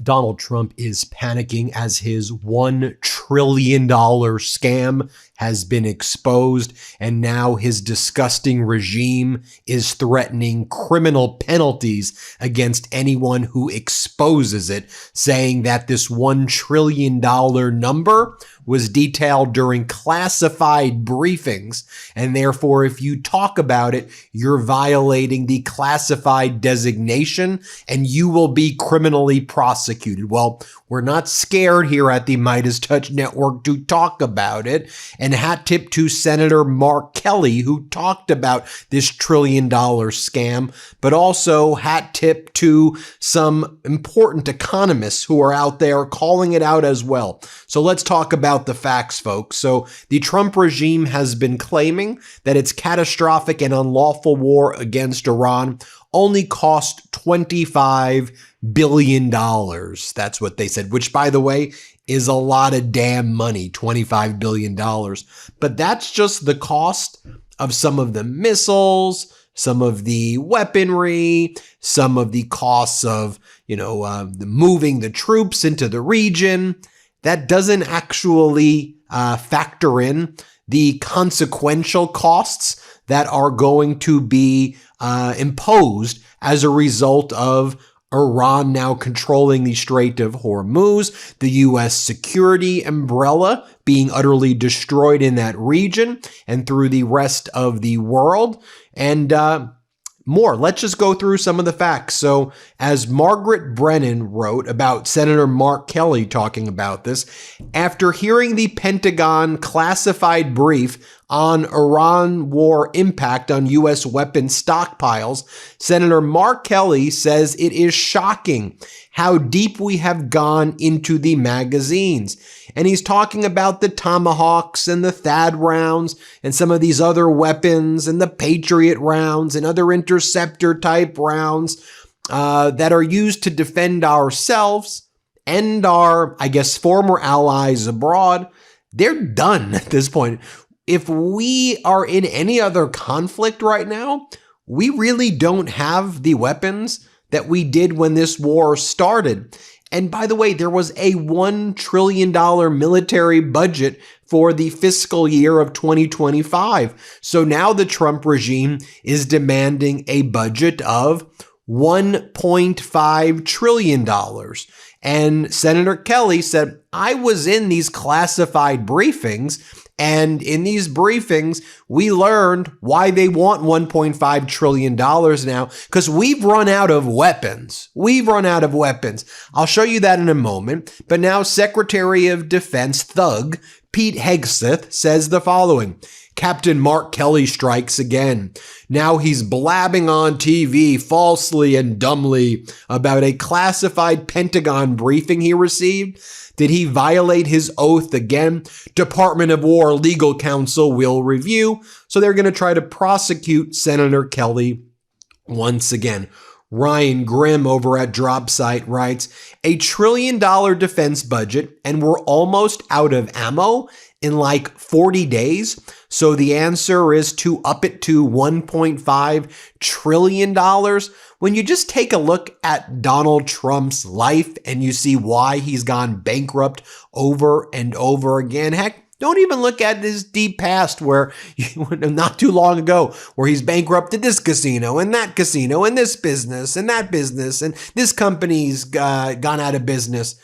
Donald Trump is panicking as his $1 trillion scam has been exposed, and now his disgusting regime is threatening criminal penalties against anyone who exposes it, saying that this $1 trillion number was detailed during classified briefings, and therefore if you talk about it, you're violating the classified designation and you will be criminally prosecuted. Well, we're not scared here at the MeidasTouch Network to talk about it, and hat tip to Senator Mark Kelly, who talked about this $1 trillion scam, but also hat tip to some important economists who are out there calling it out as well. So let's talk about the facts, folks. So the Trump regime has been claiming that its catastrophic and unlawful war against Iran only cost $25 billion. That's what they said, which, by the way, is a lot of damn money, $25 billion. But that's just the cost of some of the missiles, some of the weaponry, some of the costs of, moving the troops into the region. That doesn't actually factor in the consequential costs that are going to be imposed as a result of Iran now controlling the Strait of Hormuz, the U.S. security umbrella being utterly destroyed in that region and through the rest of the world, and more. Let's just go through some of the facts. So, as Margaret Brennan wrote about Senator Mark Kelly talking about this, after hearing the Pentagon classified brief on Iran war impact on U.S. weapons stockpiles, Senator Mark Kelly says it is shocking how deep we have gone into the magazines. And he's talking about the Tomahawks and the THAAD rounds and some of these other weapons and the Patriot rounds and other interceptor type rounds that are used to defend ourselves and our, former allies abroad. They're done at this point. If we are in any other conflict right now, we really don't have the weapons that we did when this war started. And by the way, there was a $1 trillion military budget for the fiscal year of 2025. So now the Trump regime is demanding a budget of $1.5 trillion. And Senator Kelly said, I was in these classified briefings, and in these briefings, we learned why they want $1.5 trillion now, because we've run out of weapons. We've run out of weapons. I'll show you that in a moment. But now Secretary of Defense thug Pete Hegseth says the following: Captain Mark Kelly strikes again. Now he's blabbing on TV falsely and dumbly about a classified Pentagon briefing he received. Did he violate his oath again? Department of War legal counsel will review. So they're going to try to prosecute Senator Kelly once again. Ryan Grimm over at Dropsite writes, $1 trillion defense budget, and we're almost out of ammo in like 40 days. So the answer is to up it to $1.5 trillion. When you just take a look at Donald Trump's life and you see why he's gone bankrupt over and over again, heck, don't even look at his deep past where not too long ago where he's bankrupted this casino and that casino and this business and that business and this company's gone out of business.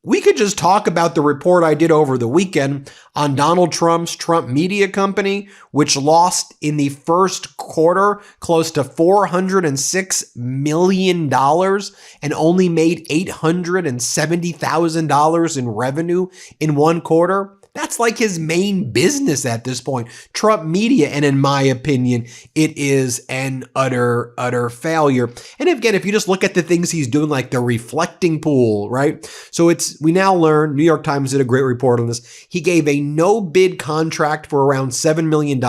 We could just talk about the report I did over the weekend on Donald Trump's Trump Media Company, which lost in the first quarter close to $406 million and only made $870,000 in revenue in one quarter. That's like his main business at this point, Trump Media. And in my opinion, it is an utter failure. And again, if you just look at the things he's doing, like the reflecting pool, right? So we now learn, New York Times did a great report on this. He gave a no bid contract for around $7 million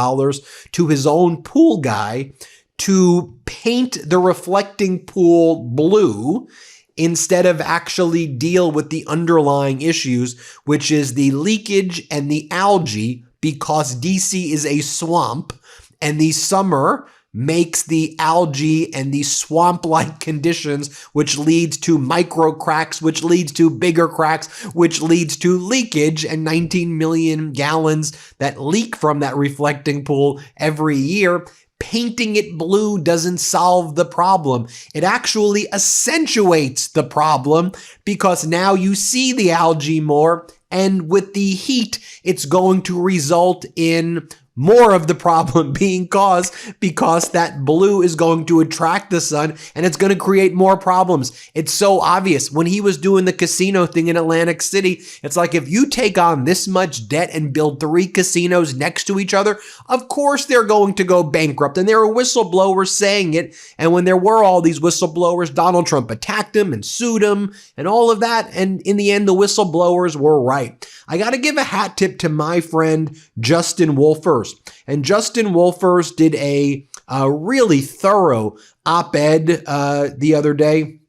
to his own pool guy to paint the reflecting pool blue instead of actually deal with the underlying issues, which is the leakage and the algae, because DC is a swamp and the summer makes the algae and the swamp-like conditions, which leads to micro cracks, which leads to bigger cracks, which leads to leakage, and 19 million gallons that leak from that reflecting pool every year. Painting it blue doesn't solve the problem. It actually accentuates the problem because now you see the algae more, and with the heat, it's going to result in more of the problem being caused because that blue is going to attract the sun and it's going to create more problems. It's so obvious. When he was doing the casino thing in Atlantic City, it's like if you take on this much debt and build 3 casinos next to each other, of course they're going to go bankrupt. And there are whistleblowers saying it. And when there were all these whistleblowers, Donald Trump attacked him and sued him and all of that. And in the end, the whistleblowers were right. I got to give a hat tip to my friend Justin Wolfers. And Justin Wolfers did a really thorough op-ed the other day.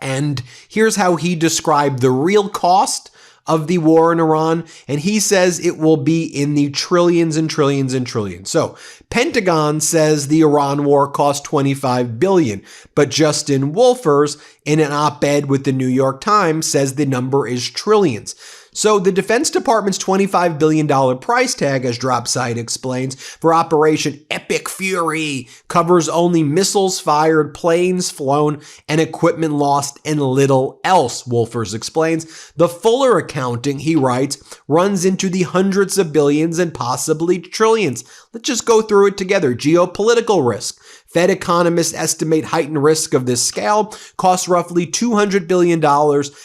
And here's how he described the real cost of the war in Iran. And he says it will be in the trillions and trillions and trillions. So Pentagon says the Iran war cost $25 billion. But Justin Wolfers, in an op-ed with the New York Times, says the number is trillions. So the Defense Department's $25 billion price tag, as Dropside explains, for Operation Epic Fury covers only missiles fired, planes flown, and equipment lost, and little else, Wolfers explains. The fuller accounting, he writes, runs into the hundreds of billions and possibly trillions. Let's just go through it together. Geopolitical risk. Fed economists estimate heightened risk of this scale costs roughly $200 billion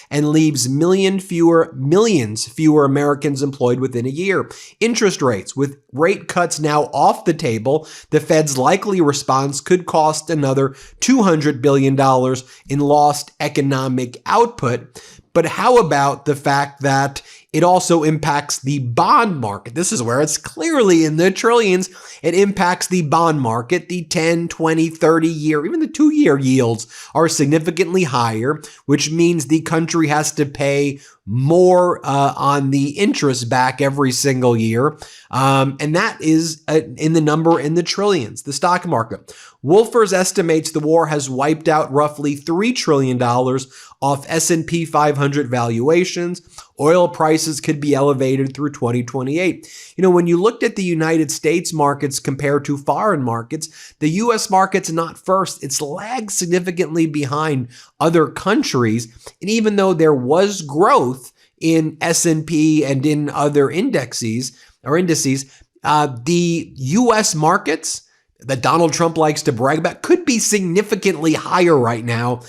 and leaves millions fewer Americans employed within a year. Interest rates. With rate cuts now off the table, the Fed's likely response could cost another $200 billion in lost economic output. But how about the fact that it also impacts the bond market? This is where it's clearly in the trillions. It impacts the bond market. The 10, 20, 30-year, even the 2-year yields are significantly higher, which means the country has to pay more on the interest back every single year. And that is in the number in the trillions. The stock market. Wolfers estimates the war has wiped out roughly $3 trillion off S&P 500 valuations. Oil prices could be elevated through 2028. You know, when you looked at the United States markets compared to foreign markets, the U.S. market's not first. It's lagged significantly behind other countries. And even though there was growth in S&P and in other indices, the U.S. markets that Donald Trump likes to brag about could be significantly higher right now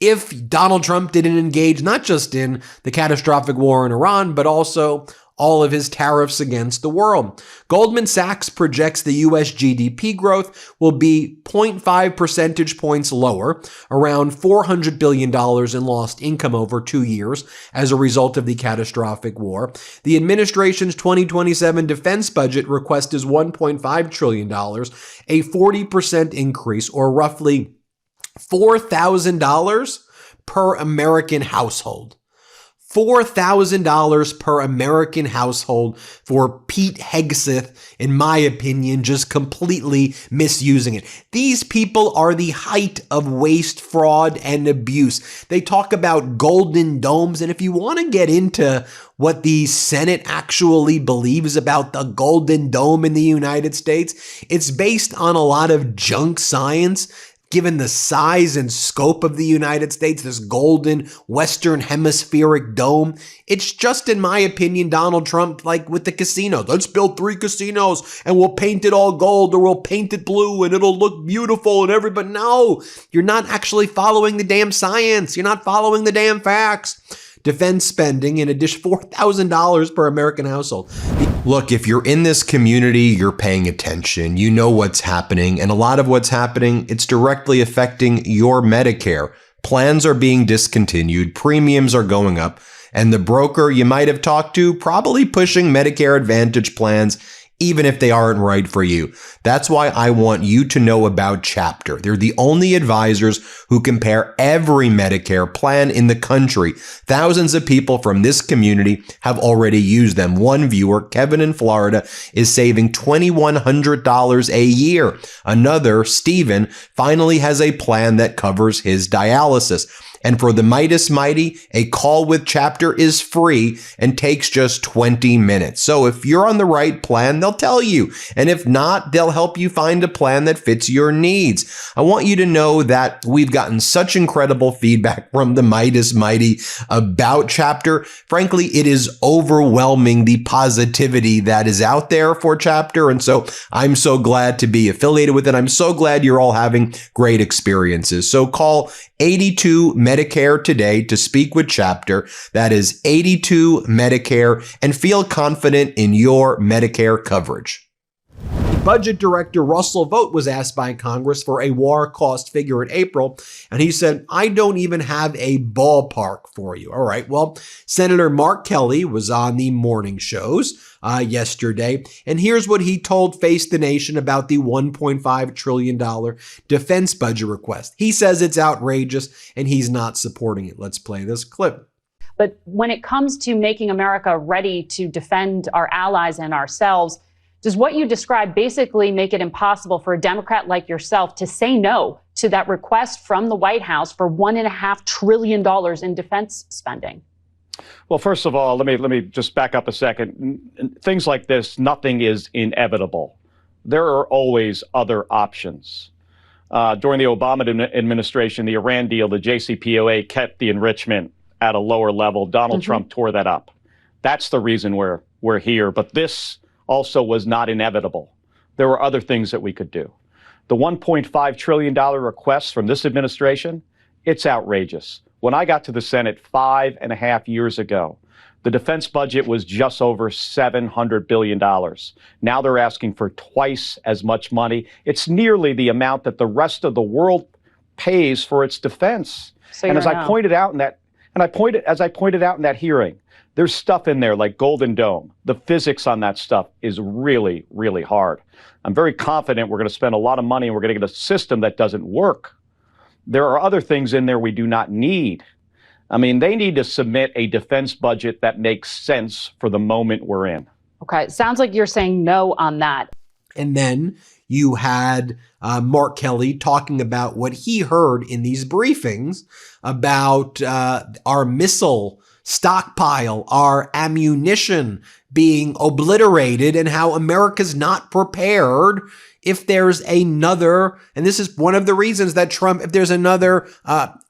if Donald Trump didn't engage not just in the catastrophic war in Iran, but also all of his tariffs against the world. Goldman Sachs projects the U.S. GDP growth will be 0.5 percentage points lower, around $400 billion in lost income over 2 years as a result of the catastrophic war. The administration's 2027 defense budget request is $1.5 trillion, a 40% increase, or roughly $4,000 per American household. $4,000 per American household for Pete Hegseth, in my opinion, just completely misusing it. These people are the height of waste, fraud, and abuse. They talk about golden domes, and if you want to get into what the Senate actually believes about the Golden Dome in the United States, it's based on a lot of junk science. Given the size and scope of the United States, this golden Western hemispheric dome, it's just, in my opinion, Donald Trump, like with the casinos. Let's build 3 casinos and we'll paint it all gold, or we'll paint it blue and it'll look beautiful and everybody. No, you're not actually following the damn science. You're not following the damn facts. Defense spending, in addition, $4,000 per American household. Look, if you're in this community, you're paying attention. You know what's happening, and a lot of what's happening, it's directly affecting your Medicare. Plans are being discontinued, premiums are going up, and the broker you might have talked to probably pushing Medicare Advantage plans even if they aren't right for you. That's why I want you to know about Chapter. They're the only advisors who compare every Medicare plan in the country. Thousands of people from this community have already used them. One viewer, Kevin in Florida, is saving $2,100 a year. Another, Stephen, finally has a plan that covers his dialysis. And for the Midas Mighty, a call with Chapter is free and takes just 20 minutes. So if you're on the right plan, they'll tell you. And if not, they'll help you find a plan that fits your needs. I want you to know that we've gotten such incredible feedback from the Midas Mighty about Chapter. Frankly, it is overwhelming the positivity that is out there for Chapter. And so I'm so glad to be affiliated with it. I'm so glad you're all having great experiences. So call 82 Medicare today to speak with Chapter. That is 82 Medicare, and feel confident in your Medicare coverage. Budget Director Russell Vought was asked by Congress for a war cost figure in April, and he said, I don't even have a ballpark for you. All right, well, Senator Mark Kelly was on the morning shows yesterday, and here's what he told Face the Nation about the $1.5 trillion defense budget request. He says it's outrageous, and he's not supporting it. Let's play this clip. But when it comes to making America ready to defend our allies and ourselves, does what you describe basically make it impossible for a Democrat like yourself to say no to that request from the White House for $1.5 trillion in defense spending? Well, first of all, let me just back up a second. Things like this, nothing is inevitable. There are always other options. During the Obama administration, the Iran deal, the JCPOA kept the enrichment at a lower level. Donald Trump tore that up. That's the reason we're here. But this also was not inevitable. There were other things that we could do. The $1.5 trillion request from this administration, it's outrageous. When I got to the Senate 5.5 years ago, the defense budget was just over $700 billion. Now they're asking for twice as much money. It's nearly the amount that the rest of the world pays for its defense. So and as I pointed out in that, as I pointed out in that hearing, there's stuff in there like Golden Dome. The physics on that stuff is really, really hard. I'm very confident we're going to spend a lot of money and we're going to get a system that doesn't work. There are other things in there we do not need. I mean, they need to submit a defense budget that makes sense for the moment we're in. Okay, sounds like you're saying no on that. And then you had Mark Kelly talking about what he heard in these briefings about our missile stockpile, our ammunition being obliterated, and how America's not prepared if there's another, and this is one of the reasons that Trump, if there's another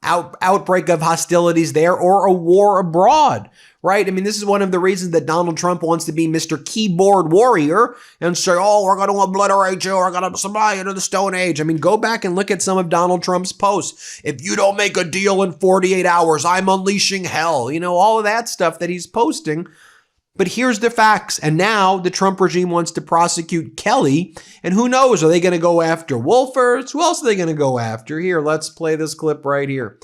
outbreak of hostilities there or a war abroad, right? I mean, this is one of the reasons that Donald Trump wants to be Mr. Keyboard Warrior and say, oh, we're going to obliterate you, we're going to survive into the Stone Age. I mean, go back and look at some of Donald Trump's posts. If you don't make a deal in 48 hours, I'm unleashing hell. You know, all of that stuff that he's posting. But here's the facts. And now the Trump regime wants to prosecute Kelly. And who knows? Are they going to go after Wolfers? Who else are they going to go after? Here, let's play this clip right here.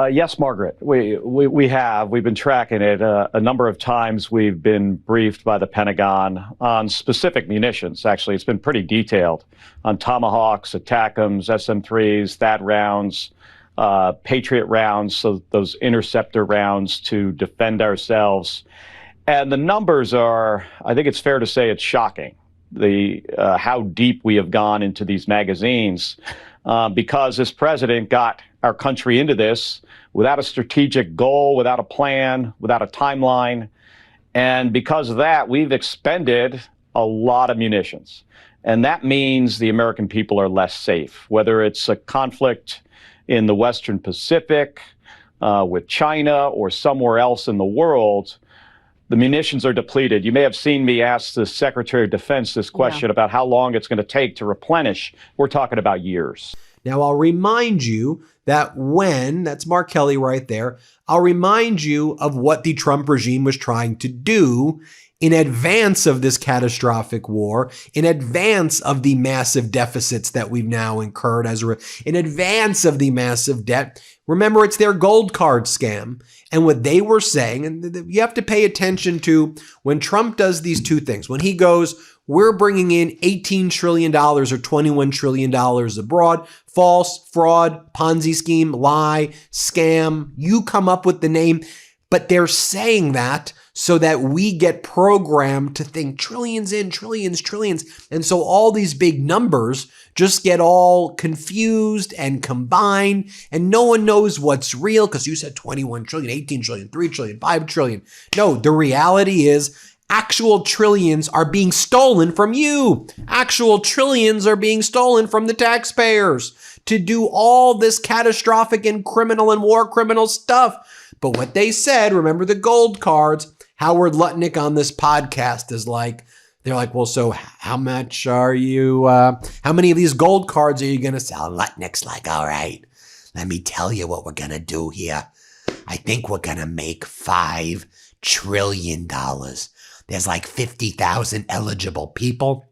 Yes, Margaret, we have. We've been tracking it. A number of times we've been briefed by the Pentagon on specific munitions. Actually, it's been pretty detailed on Tomahawks, ATACMS, SM-3s, THAAD rounds, Patriot rounds, so those interceptor rounds to defend ourselves. And the numbers are, I think it's fair to say it's shocking, how deep we have gone into these magazines, because this president got our country into this without a strategic goal, without a plan, without a timeline. And because of that, we've expended a lot of munitions. And that means the American people are less safe, whether it's a conflict in the Western Pacific with China or somewhere else in the world. The munitions are depleted. You may have seen me ask the Secretary of Defense this question about how long it's going to take to replenish. We're talking about years. Now, I'll remind you that that's Mark Kelly right there, I'll remind you of what the Trump regime was trying to do in advance of this catastrophic war, in advance of the massive deficits that we've now incurred in advance of the massive debt. Remember, it's their gold card scam. And what they were saying, and you have to pay attention to when Trump does these two things. When he goes, we're bringing in $18 trillion or $21 trillion abroad, false, fraud, Ponzi scheme, lie, scam, you come up with the name. But they're saying that so that we get programmed to think trillions in, trillions. And so all these big numbers just get all confused and combined, and no one knows what's real because you said 21 trillion, 18 trillion, 3 trillion, 5 trillion. No, the reality is actual trillions are being stolen from you. Actual trillions are being stolen from the taxpayers to do all this catastrophic and criminal and war criminal stuff. But what they said, remember the gold cards, Howard Lutnick on this podcast is like, they're like, well, so how much are you, how many of these gold cards are you going to sell? Lutnick's like, all right, let me tell you what we're going to do here. I think we're going to make $5 trillion. There's like 50,000 eligible people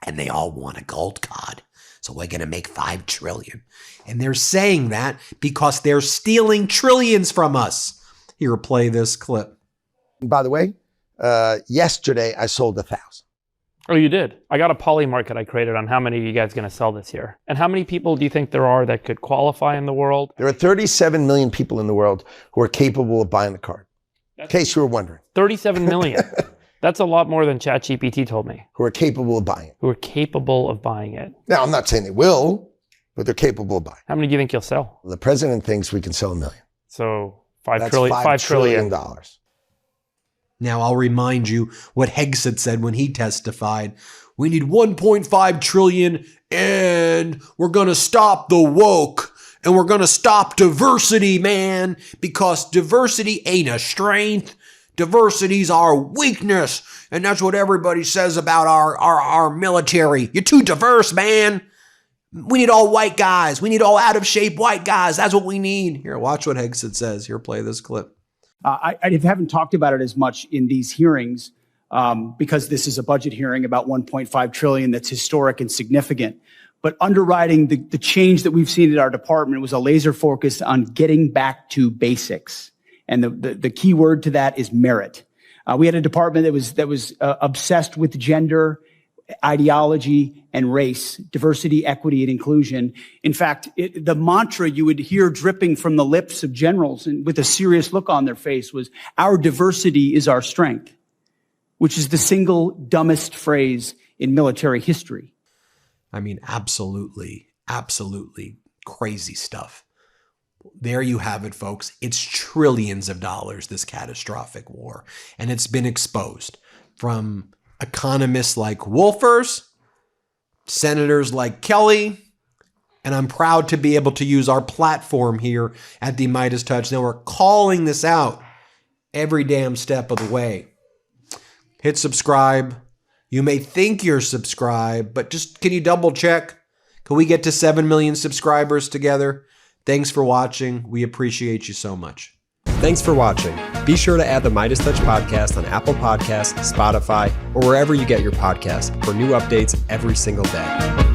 and they all want a gold card. So we're going to make $5 trillion. And they're saying that because they're stealing trillions from us. Here, play this clip. By the way, yesterday I sold 1,000. Oh, you did? I got a poly market I created on how many are you guys going to sell this year. And how many people do you think there are that could qualify in the world? There are 37 million people in the world who are capable of buying the card. In case you were wondering. 37 million. That's a lot more than ChatGPT told me. Who are capable of buying it. Who are capable of buying it. Now, I'm not saying they will, but they're capable of buying. How many do you think you'll sell? The president thinks we can sell 1 million. So $5 $5 trillion. Now, I'll remind you what Hegseth said when he testified. We need 1.5 trillion and we're going to stop the woke and we're going to stop diversity, man, because diversity ain't a strength. Diversity's our weakness. And that's what everybody says about our military. You're too diverse, man. We need all white guys. We need all out of shape white guys. That's what we need. Here, watch what Hegseth says. Here, play this clip. I haven't talked about it as much in these hearings because this is a budget hearing about 1.5 trillion that's historic and significant. But underwriting the change that we've seen at our department was a laser focus on getting back to basics. And the key word to that is merit. We had a department that was obsessed with gender, ideology, and race, diversity, equity, and inclusion. In fact, the mantra you would hear dripping from the lips of generals and with a serious look on their face was, our diversity is our strength, which is the single dumbest phrase in military history. I mean, absolutely crazy stuff. There you have it, folks. It's trillions of dollars, this catastrophic war. And it's been exposed from economists like Wolfers, senators like Kelly, and I'm proud to be able to use our platform here at the MeidasTouch. Now we're calling this out every damn step of the way. Hit subscribe. You may think you're subscribed, but just can you double check? Can we get to 7 million subscribers together? Thanks for watching. We appreciate you so much. Thanks for watching. Be sure to add the MeidasTouch podcast on Apple Podcasts, Spotify, or wherever you get your podcasts for new updates every single day.